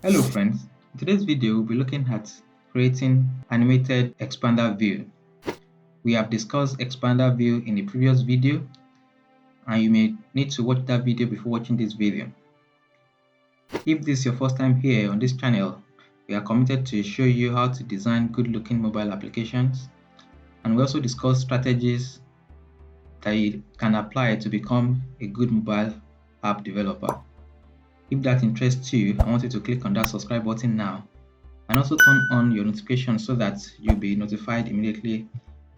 Hello friends, in today's video we'll be looking at creating animated expander view. We have discussed expander view in the previous video and you may need to watch that video before watching this video. If this is your first time here on this channel, we are committed to show you how to design good looking mobile applications, and we also discuss strategies that you can apply to become a good mobile app developer. If that interests you, I want you to click on that subscribe button now and also turn on your notifications so that you'll be notified immediately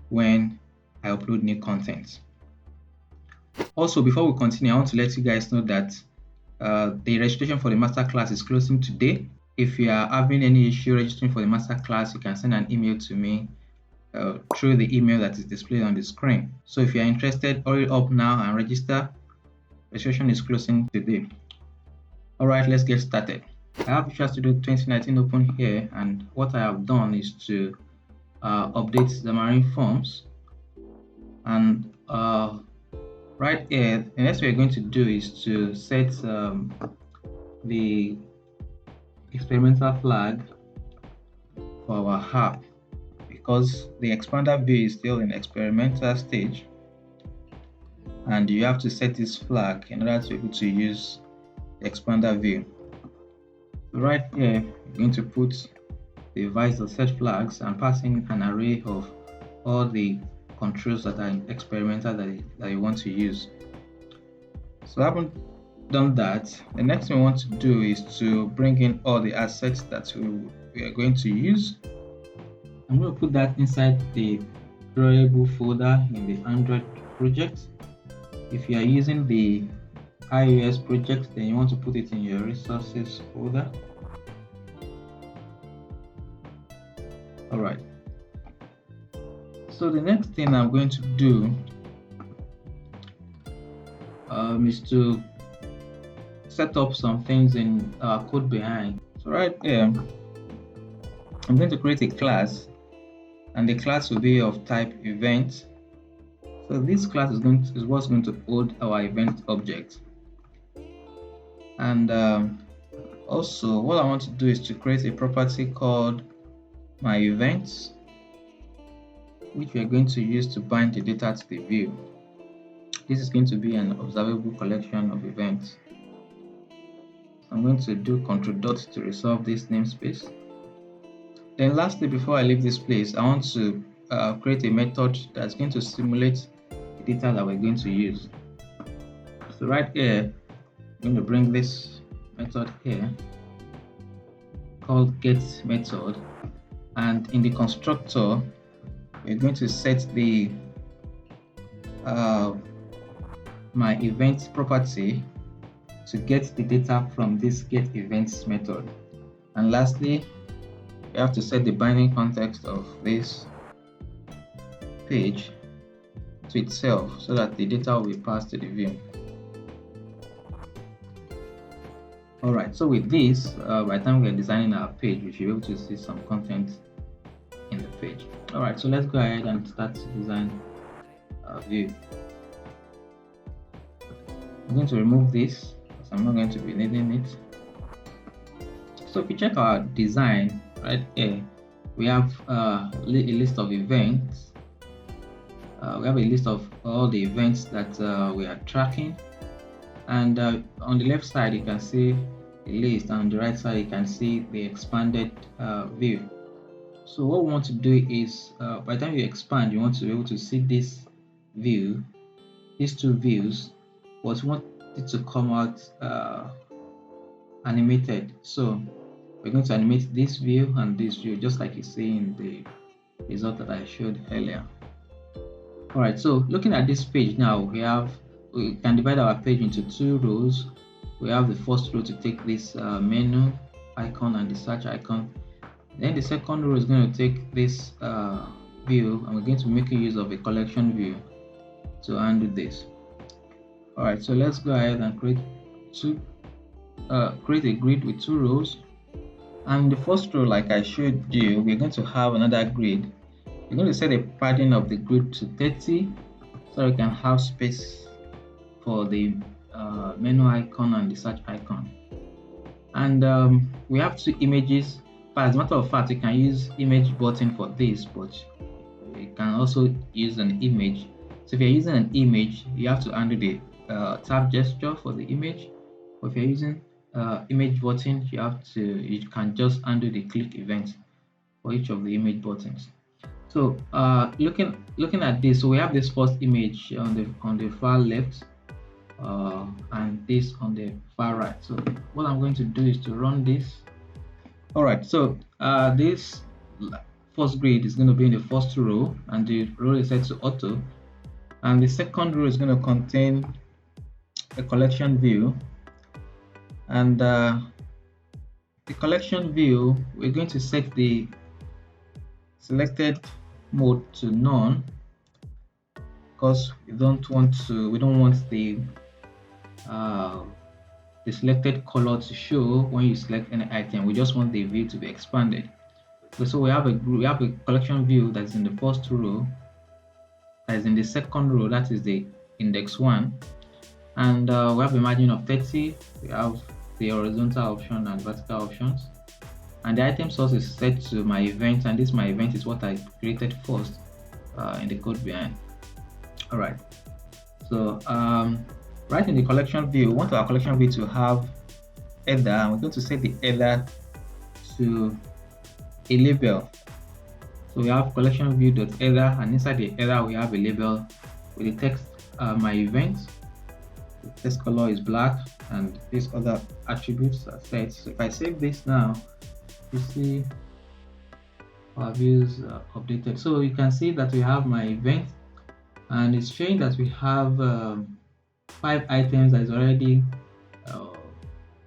when I upload new content. Also, before we continue, I want to let you guys know that the registration for the masterclass is closing today. If you are having any issue registering for the masterclass, you can send an email to me through the email that is displayed on the screen. So if you are interested, hurry up now and register. Registration is closing today. Alright, let's get started. I have Visual Studio 2019 open here, and what I have done is to update Xamarin.Forms. And right here, the next we're going to do is to set the experimental flag for our app, because the expander view is still in experimental stage, and you have to set this flag in order to be able to use the expander view. So right here, you're going to put the device.set flags and pass in an array of all the controls that are experimental that you want to use. So I haven't done that. The next thing we want to do is to bring in all the assets that we are going to use. I'm going to put that inside the drawable folder in the Android project. If you are using the iOS project, then you want to put it in your resources folder. Alright, so the next thing I'm going to do is to set up some things in our code behind. So right here, I'm going to create a class, and the class will be of type event. So this class is what's going to hold our event object. And also, what I want to do is to create a property called my events, which we are going to use to bind the data to the view. This is going to be an observable collection of events. So I'm going to do Ctrl dot to resolve this namespace. Then lastly, before I leave this place, I want to create a method that's going to simulate the data that we're going to use. So right here, I'm going to bring this method here called get method, and in the constructor we're going to set the my event property to get the data from this get events method. And lastly, you have to set the binding context of this page to itself so that the data will be passed to the view. Alright, so with this, by the time we are designing our page, we should be able to see some content in the page. Alright, so let's go ahead and start to design our view. I'm going to remove this because I'm not going to be needing it. So if you check our design right here, we have a list of events. We have a list of all the events that we are tracking, and on the left side you can see the list, and on the right side you can see the expanded view. So what we want to do is, by the time you expand, you want to be able to see this view, these two views, but we want it to come out animated. So we're going to animate this view and this view, just like you see in the result that I showed earlier. Alright, so looking at this page now, we can divide our page into two rows. We have the first row to take this menu icon and the search icon. Then the second row is going to take this view, and we're going to make use of a collection view to handle this. Alright, so let's go ahead and create a grid with two rows. And the first row, like I showed you, we're going to have another grid. We're going to set a padding of the grid to 30 so we can have space for the menu icon and the search icon. And we have two images. But as a matter of fact, you can use image button for this, but you can also use an image. So if you're using an image, you have to undo the tab gesture for the image. But if you're using image button, you can just undo the click event for each of the image buttons. So looking at this, so we have this first image on the far left, and this on the far right. So what I'm going to do is to run this. All right, so this first grid is going to be in the first row, and the row is set to auto, and the second row is going to contain a collection view, and the collection view, we're going to set the selected mode to none, because we don't want the selected color to show when you select any item. We just want the view to be expanded. So we have a collection view that is in the first row, that is in the second row, that is the index 1, and we have a margin of 30. We have the horizontal option and vertical options, and the item source is set to my event, and this my event is what I created first in the code behind. All right, so right in the collection view, we want our collection view to have header, and we're going to set the header to a label. So we have collection view.header, and inside the header we have a label with the text my event. The text color is black, and these other attributes are set. So if I save this now, you see our views updated. So you can see that we have my event, and it's showing that we have 5 items that is already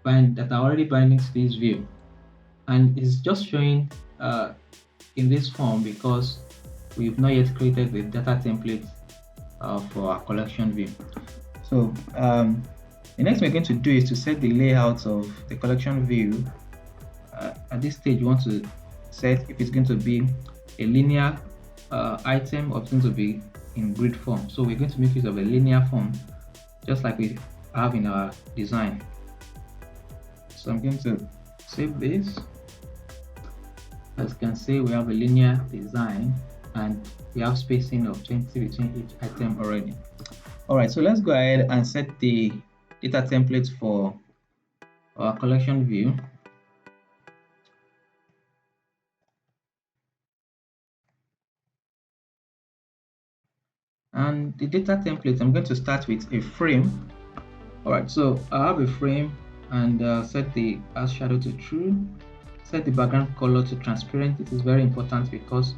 that are already binding to this view, and it's just showing in this form because we've not yet created the data template for our collection view. So the next we're going to do is to set the layout of the collection view. At this stage, you want to set if it's going to be a linear item or it's going to be in grid form. So we're going to make use of a linear form, just like we have in our design. So I'm going to save this. As you can see, we have a linear design, and we have spacing of 20 between each item already. All right, so let's go ahead and set the data template for our collection view. And the data template, I'm going to start with a frame. All right, so I have a frame, and set the as shadow to true, set the background color to transparent. It is very important because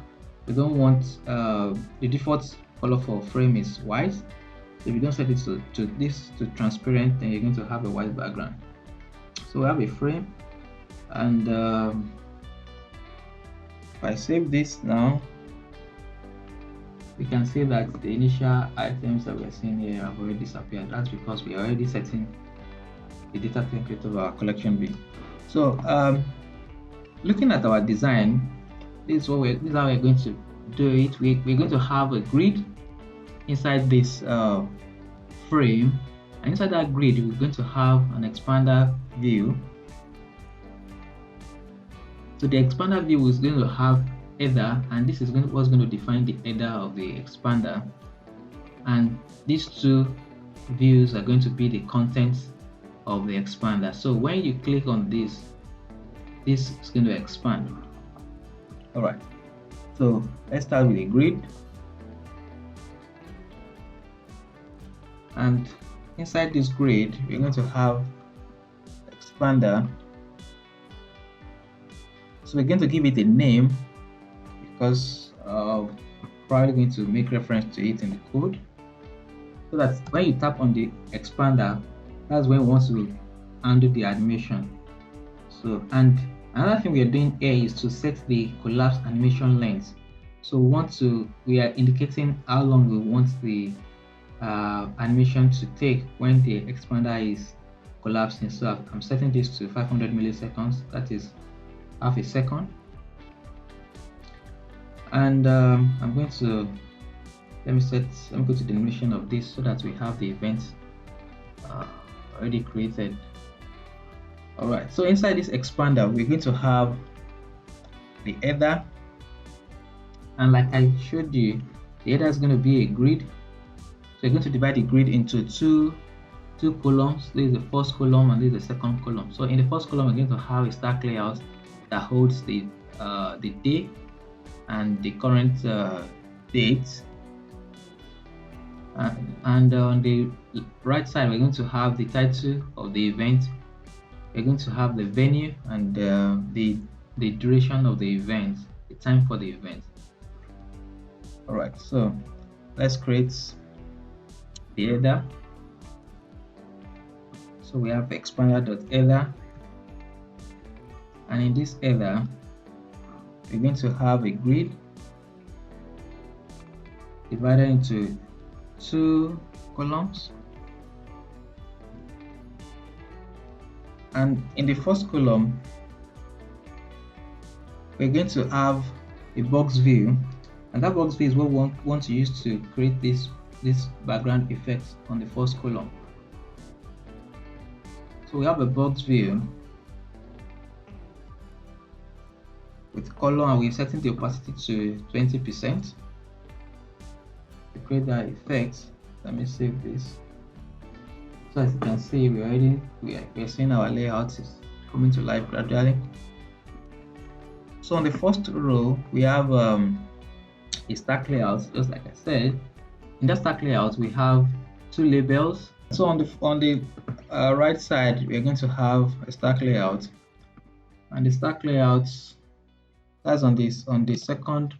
we don't want the default color for frame is white. So if you don't set it to transparent, then you're going to have a white background. So we have a frame, and if I save this now, we can see that the initial items that we're seeing here have already disappeared. That's because we are already setting the data template of our collection view. So looking at our design, this is how we're going to do it. We're going to have a grid inside this frame, and inside that grid we're going to have an expander view. So the expander view is going to have header, and this is what's going to define the header of the expander, and these two views are going to be the contents of the expander. So when you click on this is going to expand. All right, so let's start with a grid, and inside this grid we're going to have expander. So we're going to give it a name because we're probably going to make reference to it in the code, so that when you tap on the expander, that's when we want to undo the animation. So, and another thing we are doing here is to set the collapse animation length. So we are indicating how long we want the animation to take when the expander is collapsing. So I'm setting this to 500 milliseconds, that is half a second. And I'm going to let me go to the animation of this so that we have the event already created. Alright, so inside this expander, we're going to have the header, and like I showed you, the header is going to be a grid. So you're going to divide the grid into two columns. This is the first column and this is the second column. So in the first column, we're going to have a stack layout that holds the day and the current date. And on the right side, we're going to have the title of the event. We're going to have the venue and the duration of the event, the time for the event. Alright, so let's create the header. So we have expander.header, and in this header, we're going to have a grid divided into two columns. And in the first column, we're going to have a box view, and that box view is what we want to use to create this background effect on the first column. So we have a box view with color, and we're setting the opacity to 20%. To create that effect, let me save this. So as you can see, we're seeing our layout is coming to life gradually. So on the first row, we have a stack layout, just like I said. In that stack layout, we have two labels. So on the right side, we're going to have a stack layout, and the stack layouts, that's on the second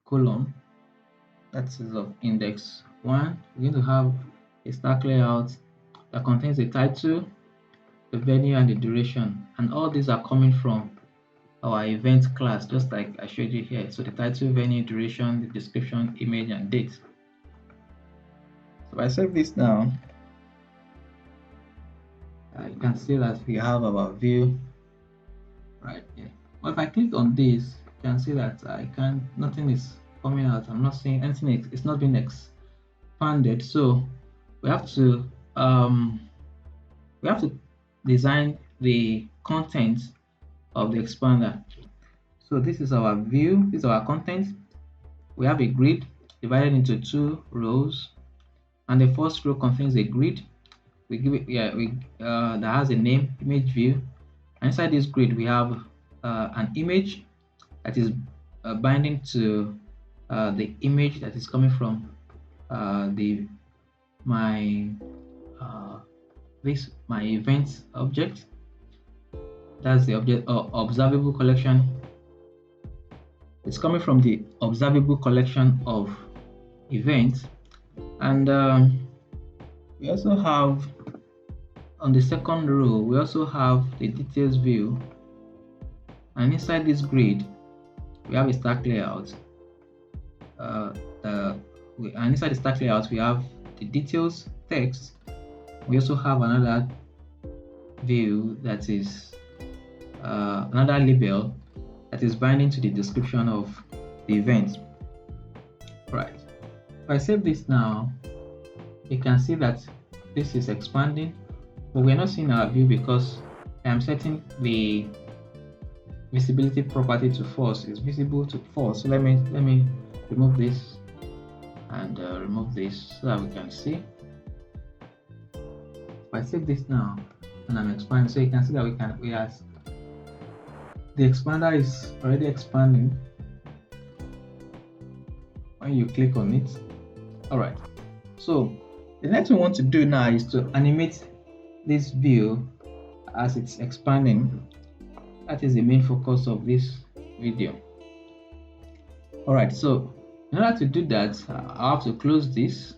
column, that is of index 1. We're going to have a stack layout that contains the title, the venue, and the duration, and all these are coming from our event class, just like I showed you here. So the title, venue, duration, the description, image, and date. So if I save this now, you can see that we have our view right here. But if I click on this, you can see that nothing is coming out. I'm not seeing anything. It's not being expanded. So we have to design the content of the expander. So this is our view. This is our content. We have a grid divided into two rows, and the first row contains a grid. We give it that has a name, image view, and inside this grid we have an image that is binding to the image that is coming from my events object. That's the object observable collection. It's coming from the observable collection of events, and we also have on the second row, we also have the details view, and inside this grid we have a stack layout. And inside the stack layout we have the details text. We also have another view that is another label that is binding to the description of the event. Right. If I save this now, you can see that this is expanding, but we're not seeing our view because I'm setting the visibility property to false. It's visible to false. So let me remove this and remove this so that we can see. If I save this now and I'm expanding, so you can see that the expander is already expanding when you click on it. Alright, so the next we want to do now is to animate this view as it's expanding. That is the main focus of this video. Alright, so in order to do that, I have to close this.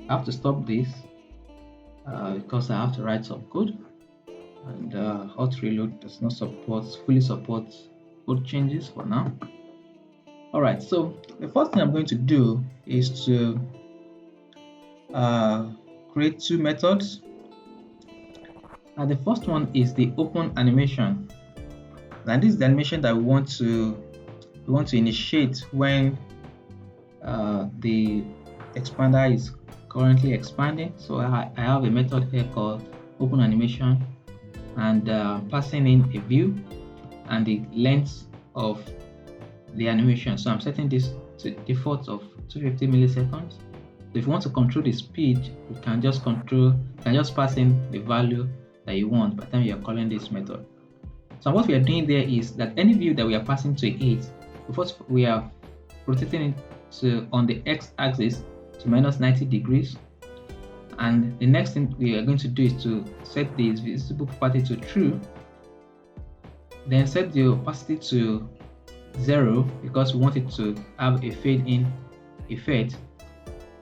I have to stop this because I have to write some code, and hot reload does not fully support code changes for now. Alright, so the first thing I'm going to do is to create two methods. And the first one is the open animation, and this is the animation that we want to initiate when the expander is currently expanding. So I have a method here called open animation, and passing in a view and the length of the animation. So I'm setting this to default of 250 milliseconds. So if you want to control the speed, you can just pass in the value that you want by the time you're calling this method. So what we are doing there is that any view that we are passing to it, first we are rotating it on the x-axis to -90 degrees, and the next thing we are going to do is to set the visible property to true, then set the opacity to 0 because we want it to have a fade in effect,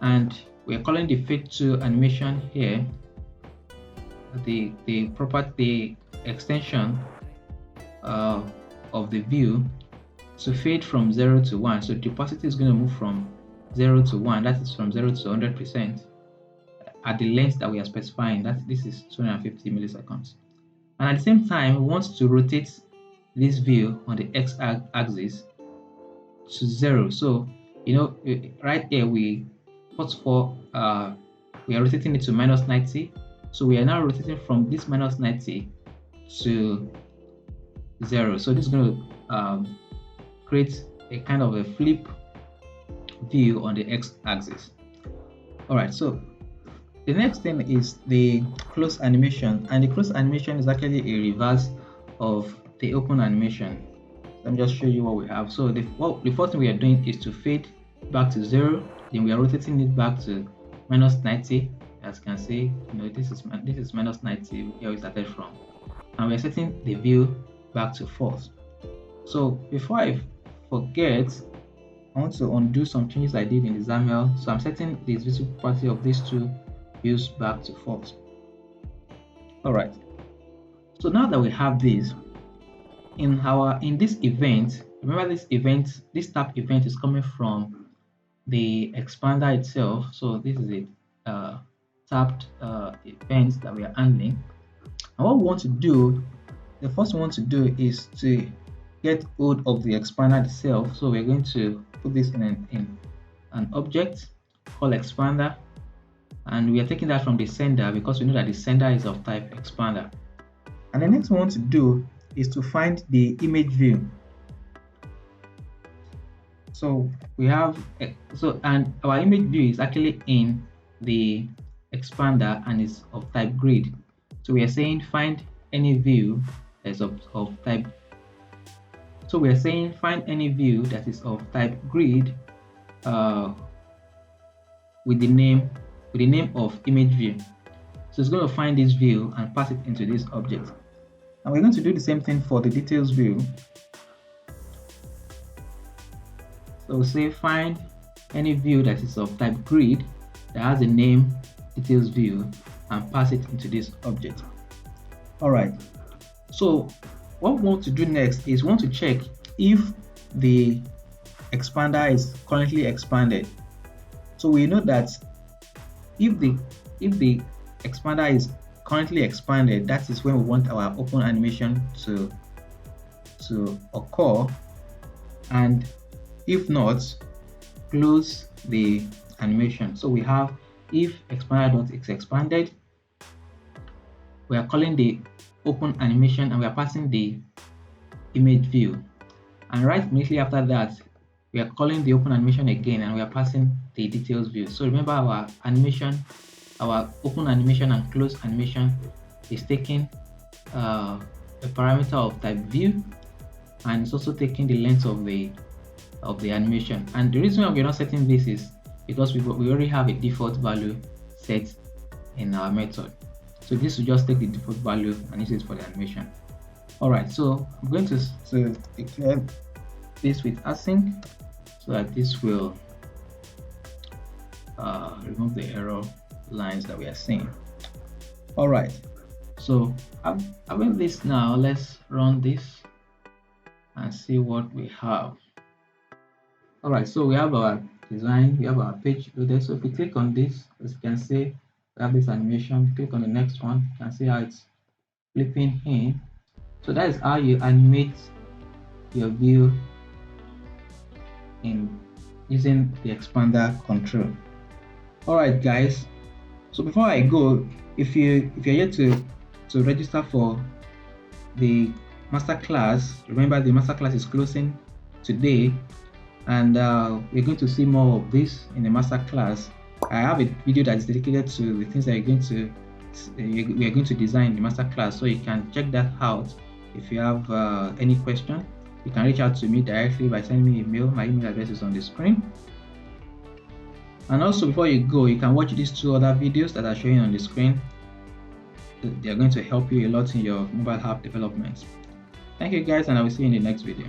and we are calling the fade to animation here the extension of the view to fade from 0 to 1. So the opacity is going to move from 0 to 1, that is from 0 to 100% at the length that we are specifying, that this is 250 milliseconds. And at the same time, we want to rotate this view on the x-axis to 0. So right here we are rotating it to -90. So we are now rotating from this -90 to 0. So this is going to create a kind of a flip view on the x-axis. Alright, so the next thing is the close animation, and the close animation is actually a reverse of the open animation. Let me just show you what we have. So the first thing we are doing is to fade back to 0, then we are rotating it back to -90. As you can see, this is -90 where we started from, and we are setting the view back to false. So before I forget, I want to undo some changes I did in the XAML. So I'm setting the visible property of these two views back to false. Alright, so now that we have this in this event, remember this tap event is coming from the expander itself. So this is a tapped event that we are handling, and what we want to do, the first thing we want to do is to get hold of the expander itself. So we're going to put this in an object called expander, and we are taking that from the sender because we know that the sender is of type expander. And the next thing we want to do is to find the image view. So we have and our image view is actually in the expander and is of type grid. So we are saying find any view that is of type. So we are saying find any view that is of type grid with the name of image view. So it's going to find this view and pass it into this object. And we're going to do the same thing for the details view. So we'll say find any view that is of type grid that has the name details view and pass it into this object. Alright, so what we want to do next is we want to check if the expander is currently expanded. So we know that if the expander is currently expanded, that is when we want our open animation to occur, and if not, close the animation. So we have if expander.is expanded, we are calling the open animation and we are passing the image view, and right immediately after that we are calling the open animation again and we are passing the details view. So remember, our open animation and close animation is taking a parameter of type view, and it's also taking the length of the animation. And the reason why we're not setting this is because we already have a default value set in our method. So this will just take the default value and use it for the animation. Alright, so I'm going to declare this with async so that this will remove the error lines that we are seeing. Alright, so having this now, let's run this and see what we have. Alright, so we have our design, we have our page loaded. So if we click on this, as you can see, we have this animation. Click on the next one, you can see how it's flipping in. So that is how you animate your view in using the expander control. Alright guys, so before I go, if you're yet to register for the masterclass. Remember, the masterclass is closing today, and we're going to see more of this in the masterclass. I have a video that is dedicated to the things that we are going to design in the masterclass, so you can check that out. If you have any question, you can reach out to me directly by sending me an email. My email address is on the screen. And also, before you go, you can watch these 2 other videos that are showing on the screen. They are going to help you a lot in your mobile app development. Thank you guys, and I will see you in the next video.